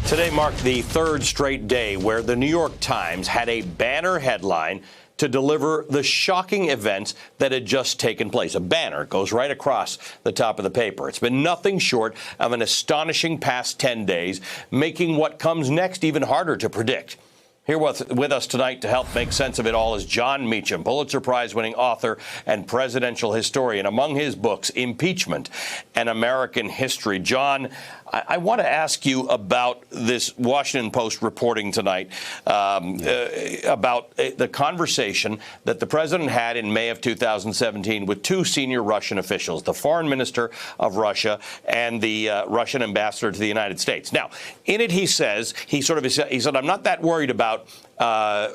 Today marked the third straight day where the New York Times had a banner headline to deliver the shocking events that had just taken place. A banner goes right across the top of the paper. It's been nothing short of an astonishing past 10 days, making what comes next even harder to predict. Here with us tonight to help make sense of it all is Jon Meacham, Pulitzer Prize-winning author and presidential historian. Among his books, Impeachment and American History. Jon, I want to ask you about this Washington Post reporting tonight about the conversation that the president had in May of 2017 with two senior Russian officials, the foreign minister of Russia and the Russian ambassador to the United States. Now, in it, he said, I'm not that worried about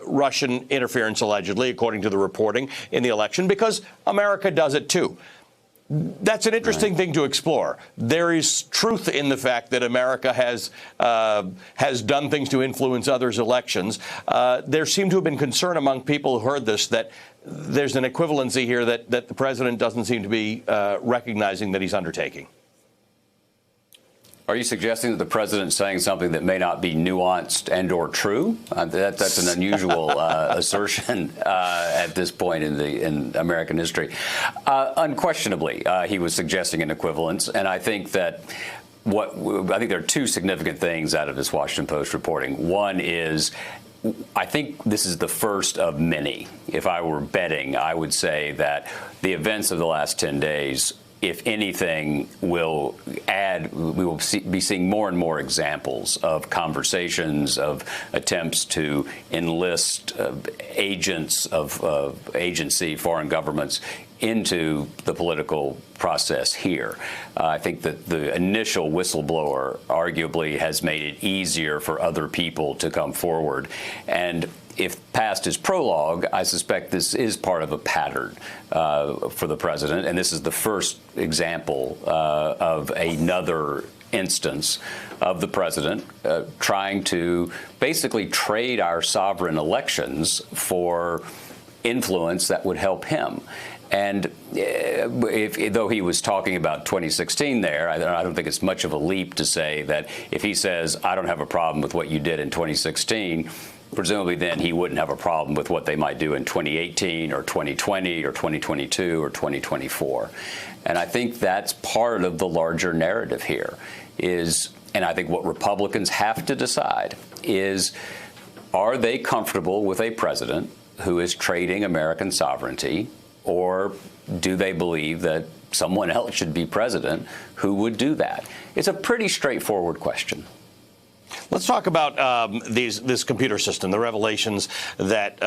Russian interference, allegedly, according to the reporting, in the election, because America does it too. That's an interesting thing to explore. There is truth in the fact that America has done things to influence others' elections. There seemed to have been concern among people who heard this that there's an equivalency here that the president doesn't seem to be recognizing that he's undertaking. Are you suggesting that the president's saying something that may not be nuanced and or true? That's an unusual assertion at this point in American history. Unquestionably, he was suggesting an equivalence, and I think that I think there are two significant things out of this Washington Post reporting. One is, I think this is the first of many. If I were betting, I would say that the events of the last 10 days, if anything, we will be seeing more and more examples of conversations, of attempts to enlist agents of agency, foreign governments, into the political process here. I think that the initial whistleblower arguably has made it easier for other people to come forward. And if past is prologue, I suspect this is part of a pattern for the president. And this is the first example of another instance of the president trying to basically trade our sovereign elections for influence that would help him. And though he was talking about 2016 there, I don't think it's much of a leap to say that if he says, I don't have a problem with what you did in 2016, presumably then he wouldn't have a problem with what they might do in 2018 or 2020 or 2022 or 2024. And I think that's part of the larger narrative here and I think what Republicans have to decide is, are they comfortable with a president who is trading American sovereignty, or do they believe that someone else should be president who would do that? It's a pretty straightforward question. Let's talk about this computer system, the revelations that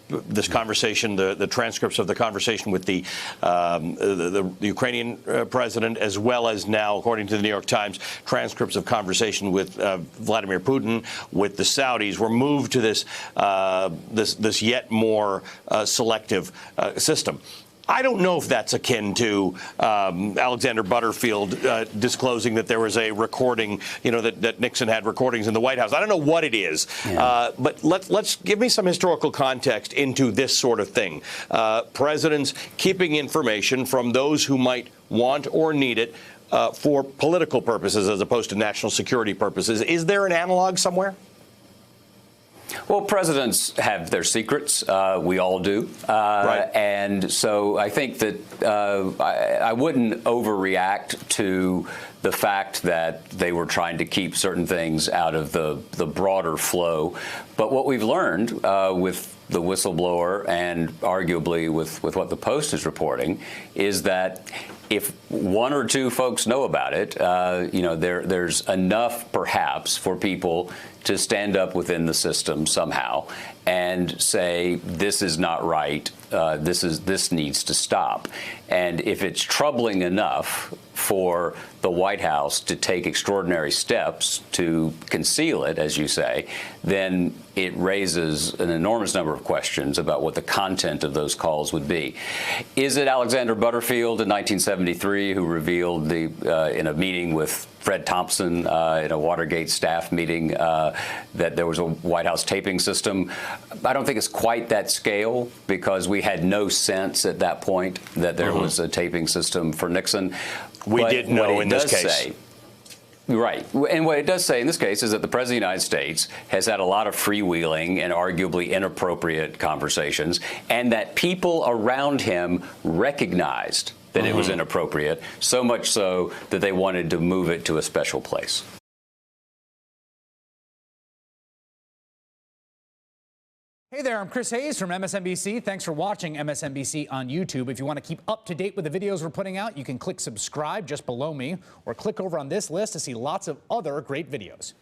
this conversation, the transcripts of the conversation with the Ukrainian president, as well as now, according to the New York Times, transcripts of conversation with Vladimir Putin, with the Saudis, were moved to this yet more selective system. I don't know if that's akin to Alexander Butterfield disclosing that there was a recording, that Nixon had recordings in the White House. I don't know what it is, but let's give me some historical context into this sort of thing. Presidents keeping information from those who might want or need it for political purposes as opposed to national security purposes. Is there an analog somewhere? Well, presidents have their secrets. We all do. Right. And so I think that I wouldn't overreact to the fact that they were trying to keep certain things out of the broader flow. But what we've learned with the whistleblower and arguably with what the Post is reporting is that if one or two folks know about it, there's enough perhaps for people to stand up within the system somehow and say, this is not right, this needs to stop. And if it's troubling enough for the White House to take extraordinary steps to conceal it, as you say, then it raises an enormous number of questions about what the content of those calls would be. Is it Alexander Butterfield in 1973 who revealed in a meeting with Fred Thompson in a Watergate staff meeting that there was a White House taping system? I don't think it's quite that scale, because we had no sense at that point that there was a taping system for Nixon. We did know in this case. Right. And what it does say in this case is that the President of the United States has had a lot of freewheeling and arguably inappropriate conversations, and that people around him recognized that it was inappropriate, so much so that they wanted to move it to a special place. Hey there, I'm Chris Hayes from MSNBC. Thanks for watching MSNBC on YouTube. If you want to keep up to date with the videos we're putting out, you can click subscribe just below me, or click over on this list to see lots of other great videos.